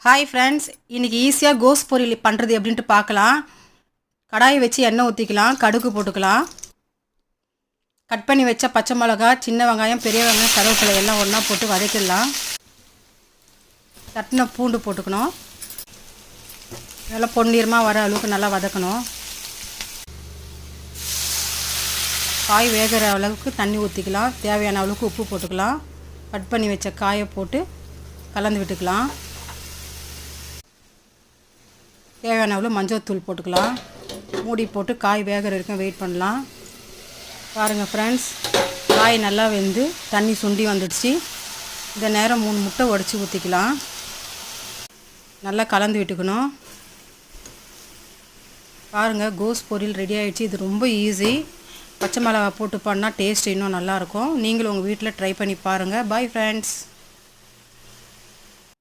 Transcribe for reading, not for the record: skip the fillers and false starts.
Hi friends, இன்றைக்கி ஈஸியாக கோஸ் பொரியல் பண்ணுறது எப்படின்ட்டு பார்க்கலாம். கடாயை வச்சு எண்ணெய் ஊற்றிக்கலாம், கடுகு போட்டுக்கலாம். கட் பண்ணி வச்ச பச்சை மிளகா, சின்ன வெங்காயம், பெரிய வெங்காயம், கருவேப்பிலை எல்லாம் ஒன்றா போட்டு வதக்கிடலாம். தட்டின பூண்டு போட்டுக்கணும். நல்லா பொன்னிறமாக வர அளவுக்கு நல்லா வதக்கணும். காய் வேகிற அளவுக்கு தண்ணி ஊற்றிக்கலாம். தேவையான அளவுக்கு உப்பு போட்டுக்கலாம். கட் பண்ணி வச்ச காயை போட்டு கலந்து விட்டுக்கலாம். தேவையான அளவு மஞ்சள் தூள் போட்டுக்கலாம். மூடி போட்டு காய் வேகிற வரைக்கும் வெயிட் பண்ணலாம். பாருங்கள் ஃப்ரெண்ட்ஸ், காய் நல்லா வெந்து தண்ணி சுண்டி வந்துடுச்சு. இந்த நேரம் 3 முட்டை உடச்சி ஊற்றிக்கலாம். நல்லா கலந்து விட்டுக்கணும். பாருங்கள், கோஸ் பொரியல் ரெடி ஆகிடுச்சு. இது ரொம்ப ஈஸி. பச்சை மிளகா போட்டு பண்ணால் டேஸ்ட் இன்னும் நல்லாயிருக்கும். நீங்களும் உங்கள் வீட்டில் ட்ரை பண்ணி பாருங்கள். Bye friends.